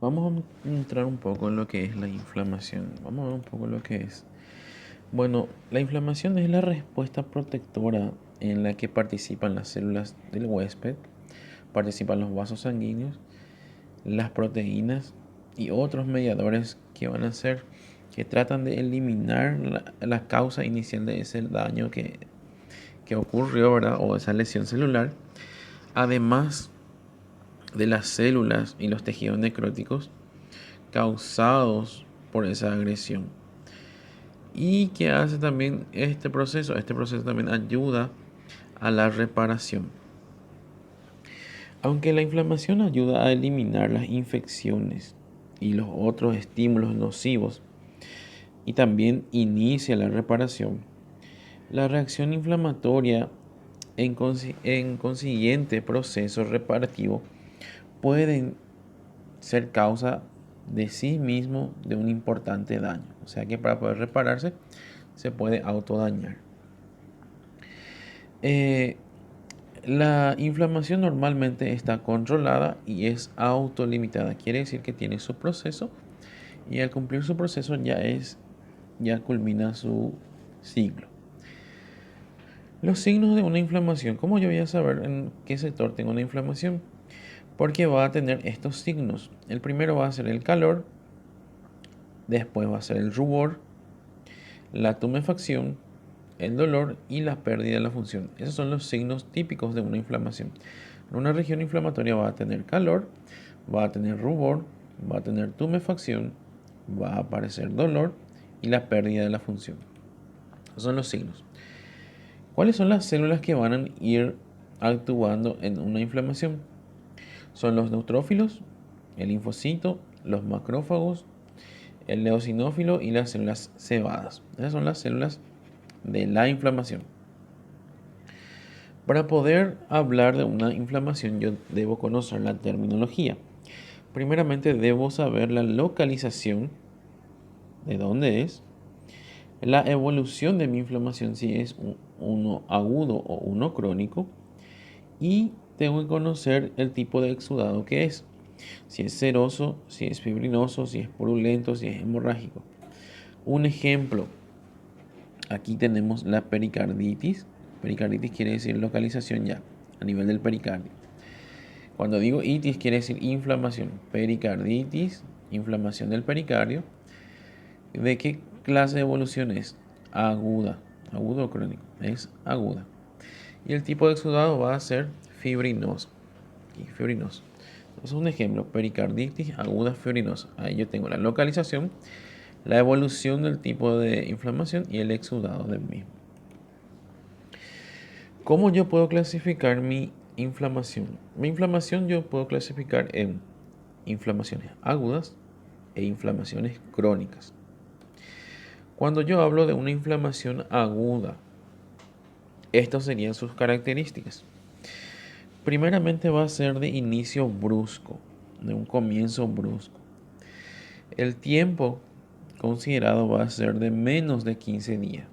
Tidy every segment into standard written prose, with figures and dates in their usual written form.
Vamos a entrar un poco en lo que es la inflamación. Vamos a ver un poco lo que es. Bueno, la inflamación es la respuesta protectora en la que participan las células del huésped, participan los vasos sanguíneos, las proteínas y otros mediadores que van a ser, que tratan de eliminar la causa inicial de ese daño que ocurrió, ¿verdad? O esa lesión celular. Además de las células y los tejidos necróticos causados por esa agresión. ¿Y qué hace también este proceso? Este proceso también ayuda a la reparación. Aunque la inflamación ayuda a eliminar las infecciones y los otros estímulos nocivos y también inicia la reparación, la reacción inflamatoria en consiguiente proceso reparativo pueden ser causa de sí mismo de un importante daño. O sea que para poder repararse se puede autodañar. Eh, la inflamación normalmente está controlada y es autolimitada. Quiere decir que tiene su proceso y al cumplir su proceso ya culmina su ciclo. Los signos de una inflamación. ¿Cómo yo voy a saber en qué sector tengo una inflamación? Porque va a tener estos signos. El primero va a ser el calor, después va a ser el rubor, la tumefacción, el dolor y la pérdida de la función. Esos son los signos típicos de una inflamación. En una región inflamatoria va a tener calor, va a tener rubor, va a tener tumefacción, va a aparecer dolor y la pérdida de la función. Esos son los signos. ¿Cuáles son las células que van a ir actuando en una inflamación? Son los neutrófilos, el linfocito, los macrófagos, el eosinófilo y las células cebadas. Esas son las células de la inflamación. Para poder hablar de una inflamación yo debo conocer la terminología. Primeramente debo saber la localización, de dónde es, la evolución de mi inflamación, si es uno agudo o uno crónico, y tengo que conocer el tipo de exudado que es, si es seroso, si es fibrinoso, si es purulento, si es hemorrágico. Un ejemplo, aquí tenemos la pericarditis. Pericarditis quiere decir localización ya, a nivel del pericardio. Cuando digo itis quiere decir inflamación. Pericarditis, inflamación del pericardio. ¿De qué clase de evolución es? Aguda. Agudo o crónico. Es aguda. Y el tipo de exudado va a ser fibrinoso. Aquí, fibrinoso. Entonces un ejemplo, pericarditis aguda fibrinosa. Ahí yo tengo la localización, la evolución del tipo de inflamación y el exudado del mismo. ¿Cómo yo puedo clasificar mi inflamación? Mi inflamación yo puedo clasificar en inflamaciones agudas e inflamaciones crónicas. Cuando yo hablo de una inflamación aguda, estas serían sus características. Primeramente va a ser de inicio brusco, de un comienzo brusco. El tiempo considerado va a ser de menos de 15 días.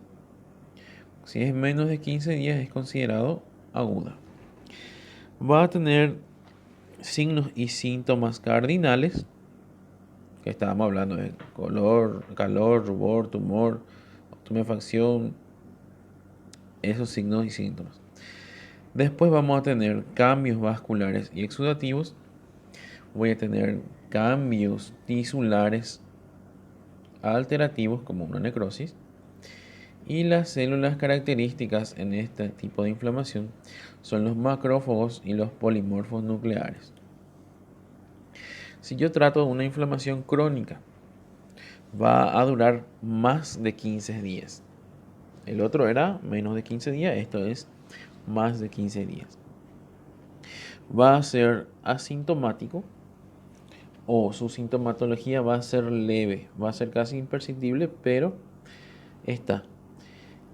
Si es menos de 15 días es considerado aguda. Va a tener signos y síntomas cardinales, que estábamos hablando de calor, rubor, tumor, tumefacción, esos signos y síntomas. Después vamos a tener cambios vasculares y exudativos. Voy a tener cambios tisulares alterativos como una necrosis. Y las células características en este tipo de inflamación son los macrófagos y los polimorfos nucleares. Si yo trato de una inflamación crónica, va a durar más de 15 días. El otro era menos de 15 días, esto es más de 15 días. Va a ser asintomático o su sintomatología va a ser leve, va a ser casi imperceptible, pero está.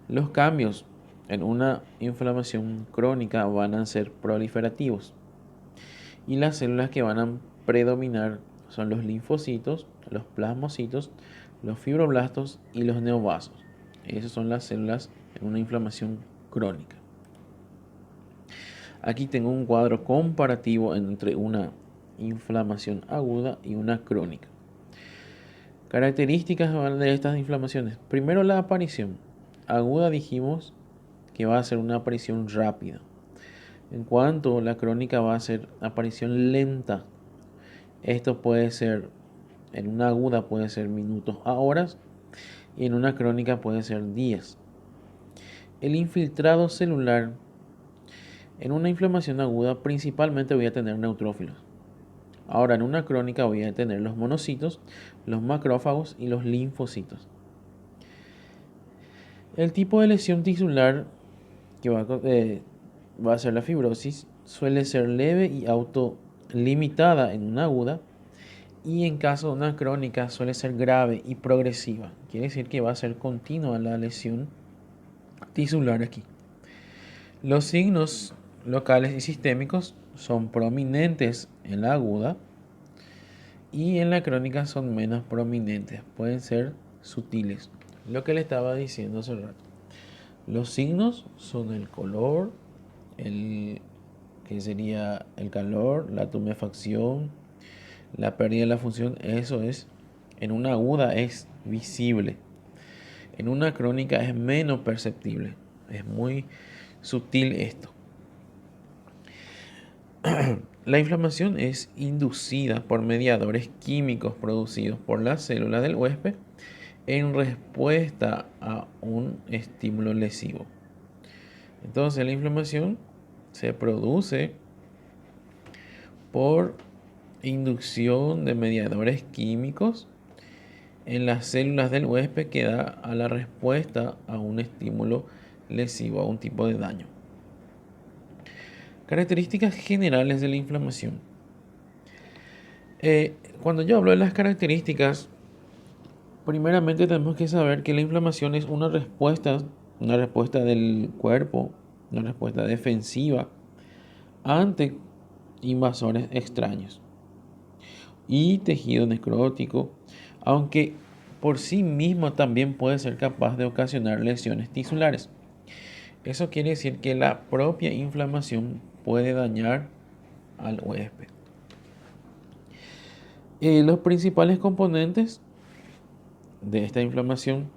Los cambios en una inflamación crónica van a ser proliferativos y las células que van a predominar son los linfocitos, los plasmocitos, los fibroblastos y los neobasos. Esas son las células en una inflamación crónica. Aquí tengo un cuadro comparativo entre una inflamación aguda y una crónica. Características de estas inflamaciones. Primero, la aparición. Aguda dijimos que va a ser una aparición rápida. En cuanto la crónica va a ser aparición lenta. Esto puede ser, en una aguda puede ser minutos a horas y en una crónica puede ser días. El infiltrado celular. En una inflamación aguda principalmente voy a tener neutrófilos. Ahora en una crónica voy a tener los monocitos, los macrófagos y los linfocitos. El tipo de lesión tisular que va a ser la fibrosis suele ser leve y autolimitada en una aguda, y en caso de una crónica suele ser grave y progresiva. Quiere decir que va a ser continua la lesión tisular aquí. Los signos locales y sistémicos son prominentes en la aguda y en la crónica son menos prominentes, pueden ser sutiles. Lo que le estaba diciendo hace rato. Los signos son el color, que sería el calor, la tumefacción, la pérdida de la función. Eso es, en una aguda es visible. En una crónica es menos perceptible. Es muy sutil esto. La inflamación es inducida por mediadores químicos producidos por las células del huésped en respuesta a un estímulo lesivo. Entonces la inflamación se produce por inducción de mediadores químicos en las células del huésped que da a la respuesta a un estímulo lesivo, a un tipo de daño. Características generales de la inflamación. Cuando yo hablo de las características, primeramente tenemos que saber que la inflamación es una respuesta del cuerpo, una respuesta defensiva ante invasores extraños y tejido necrótico, aunque por sí mismo también puede ser capaz de ocasionar lesiones tisulares. Eso quiere decir que la propia inflamación puede dañar al huésped. Los principales componentes de esta inflamación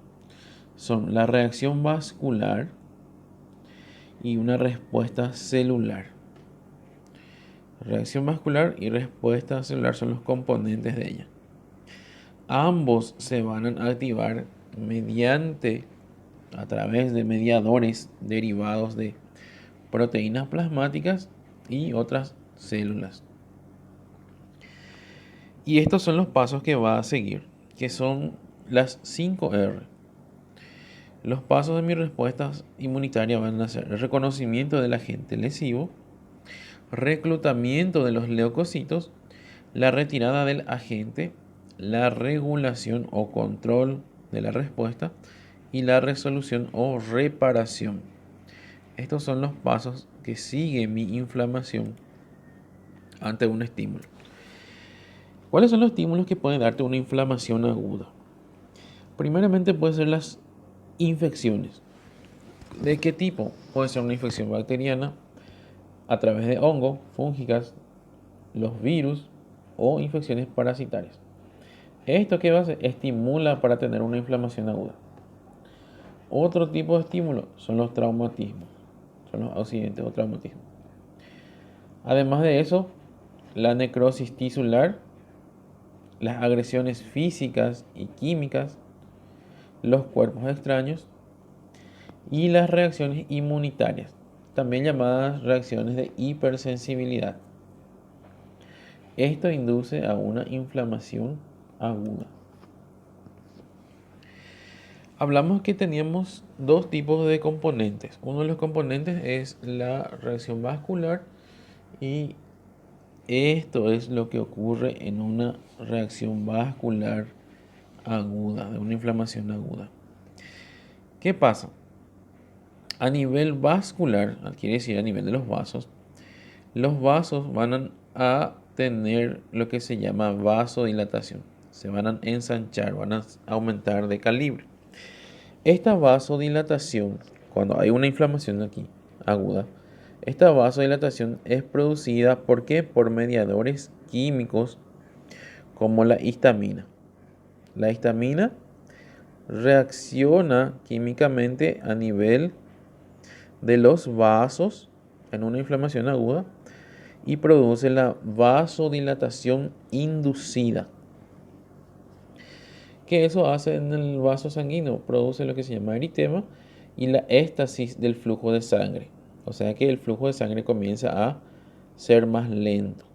son la reacción vascular y una respuesta celular. Reacción vascular y respuesta celular son los componentes de ella. Ambos se van a activar a través de mediadores derivados de proteínas plasmáticas y otras células. Y estos son los pasos que va a seguir, que son las 5R. Los pasos de mi respuesta inmunitaria van a ser el reconocimiento del agente lesivo, reclutamiento de los leucocitos, la retirada del agente, la regulación o control de la respuesta y la resolución o reparación. Estos son los pasos que sigue mi inflamación ante un estímulo. ¿Cuáles son los estímulos que pueden darte una inflamación aguda? Primeramente pueden ser las infecciones. ¿De qué tipo? Puede ser una infección bacteriana a través de hongos, fúngicas, los virus o infecciones parasitarias. ¿Esto qué va a hacer? Estimula para tener una inflamación aguda. Otro tipo de estímulo son los traumatismos, son los accidentes o traumatismos. Además de eso, la necrosis tisular, las agresiones físicas y químicas, los cuerpos extraños y las reacciones inmunitarias, también llamadas reacciones de hipersensibilidad. Esto induce a una inflamación aguda. Hablamos que teníamos dos tipos de componentes. Uno de los componentes es la reacción vascular y esto es lo que ocurre en una reacción vascular aguda, de una inflamación aguda. ¿Qué pasa? A nivel vascular, quiere decir a nivel de los vasos van a tener lo que se llama vasodilatación. Se van a ensanchar, van a aumentar de calibre. Esta vasodilatación, cuando hay una inflamación aquí aguda, esta vasodilatación es producida ¿por qué? Por mediadores químicos como la histamina. La histamina reacciona químicamente a nivel de los vasos en una inflamación aguda y produce la vasodilatación inducida. Que eso hace en el vaso sanguíneo, produce lo que se llama eritema y la éstasis del flujo de sangre. O sea que el flujo de sangre comienza a ser más lento.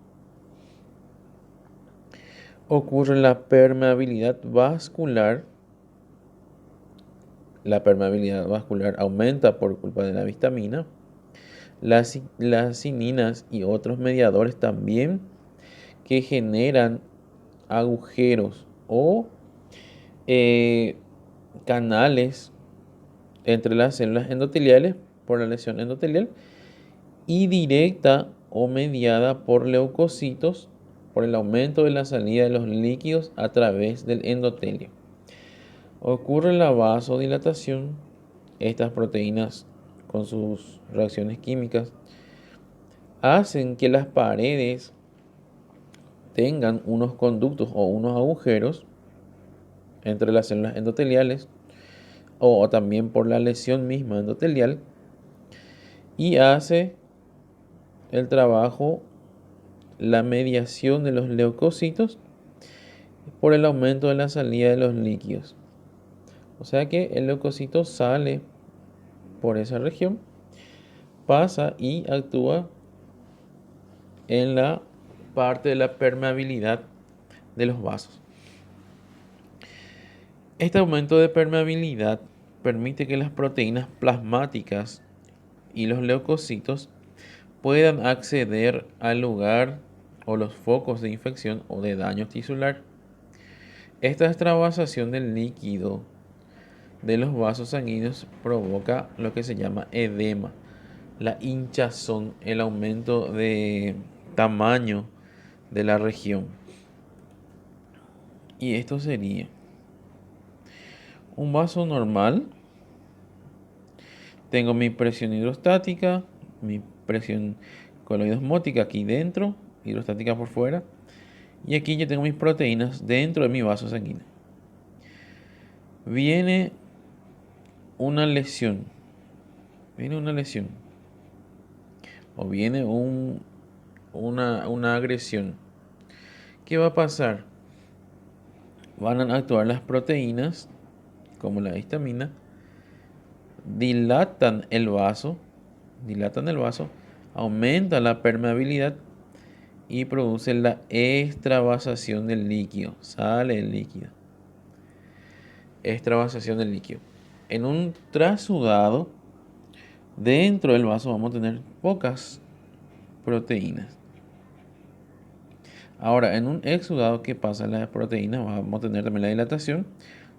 Ocurre la permeabilidad vascular. La permeabilidad vascular aumenta por culpa de la histamina. Las cininas y otros mediadores también que generan agujeros o canales entre las células endoteliales por la lesión endotelial y directa o mediada por leucocitos por el aumento de la salida de los líquidos a través del endotelio. Ocurre la vasodilatación. Estas proteínas con sus reacciones químicas hacen que las paredes tengan unos conductos o unos agujeros entre las células endoteliales o también por la lesión misma endotelial y hace el trabajo la mediación de los leucocitos por el aumento de la salida de los líquidos. O sea que el leucocito sale por esa región, pasa y actúa en la parte de la permeabilidad de los vasos. Este aumento de permeabilidad permite que las proteínas plasmáticas y los leucocitos puedan acceder al lugar o los focos de infección o de daño tisular. Esta extravasación del líquido de los vasos sanguíneos provoca lo que se llama edema, la hinchazón, el aumento de tamaño de la región. Y esto sería un vaso normal. Tengo mi presión hidrostática, mi presión coloidosmótica aquí dentro, hidrostática por fuera. Y aquí yo tengo mis proteínas dentro de mi vaso sanguíneo. Viene una lesión. O viene una agresión. ¿Qué va a pasar? Van a actuar las proteínas, como la histamina, dilatan el vaso, aumenta la permeabilidad y produce la extravasación del líquido. Sale el líquido. Extravasación del líquido. En un trasudado, dentro del vaso vamos a tener pocas proteínas. Ahora, en un exudado, ¿qué pasa? Las proteínas, vamos a tener también la dilatación.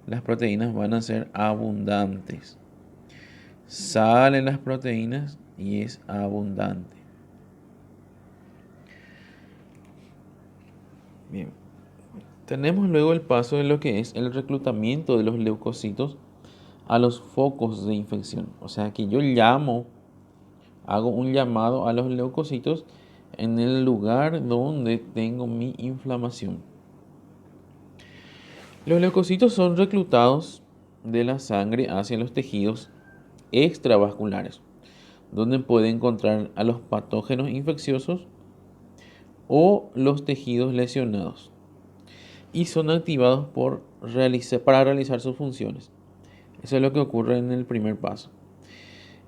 Las proteínas van a ser abundantes. Salen las proteínas y es abundante. Bien. Tenemos luego el paso de lo que es el reclutamiento de los leucocitos a los focos de infección. O sea que yo hago un llamado a los leucocitos en el lugar donde tengo mi inflamación. Los leucocitos son reclutados de la sangre hacia los tejidos extravasculares, donde puede encontrar a los patógenos infecciosos o los tejidos lesionados y son activados para realizar sus funciones. Eso es lo que ocurre en el primer paso.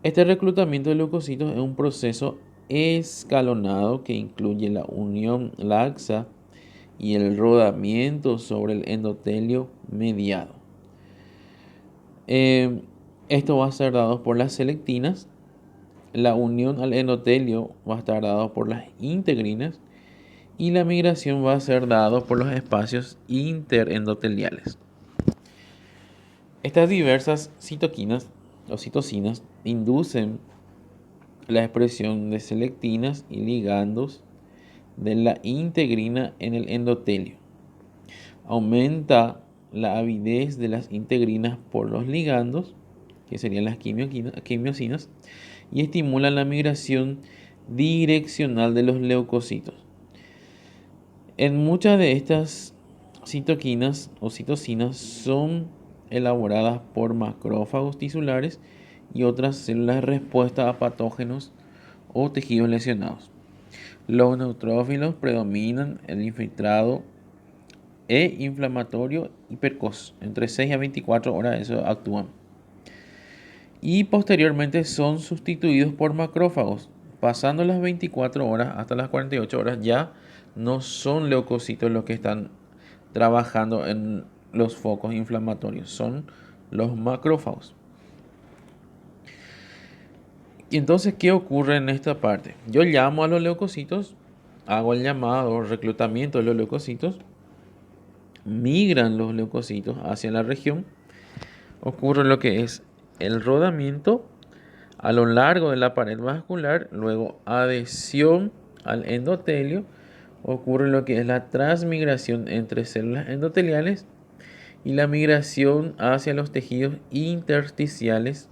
Este reclutamiento de leucocitos es un proceso escalonado que incluye la unión laxa y el rodamiento sobre el endotelio mediado. Esto va a ser dado por las selectinas. La unión al endotelio va a estar dado por las integrinas y la migración va a ser dado por los espacios interendoteliales. Estas diversas citoquinas o citocinas inducen la expresión de selectinas y ligandos de la integrina en el endotelio. Aumenta la avidez de las integrinas por los ligandos, que serían las quimiosinas, y estimulan la migración direccional de los leucocitos. En muchas de estas citoquinas o citocinas son elaboradas por macrófagos tisulares y otras células de respuesta a patógenos o tejidos lesionados. Los neutrófilos predominan el infiltrado e inflamatorio y precoz. Entre 6 a 24 horas eso actúan. Y posteriormente son sustituidos por macrófagos. Pasando las 24 horas hasta las 48 horas ya no son leucocitos los que están trabajando en los focos inflamatorios, son los macrófagos. Y entonces, ¿qué ocurre en esta parte? Yo llamo a los leucocitos, hago el llamado, reclutamiento de los leucocitos, migran los leucocitos hacia la región, ocurre lo que es el rodamiento a lo largo de la pared vascular, luego adhesión al endotelio, ocurre lo que es la transmigración entre células endoteliales y la migración hacia los tejidos intersticiales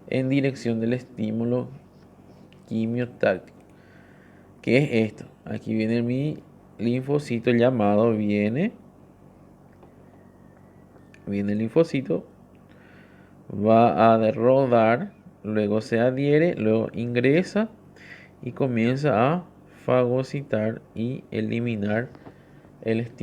en dirección del estímulo quimiotáctico. ¿Qué es esto? Aquí viene mi linfocito llamado, viene el linfocito, va a rodar, luego se adhiere, luego ingresa y comienza a fagocitar y eliminar el estímulo.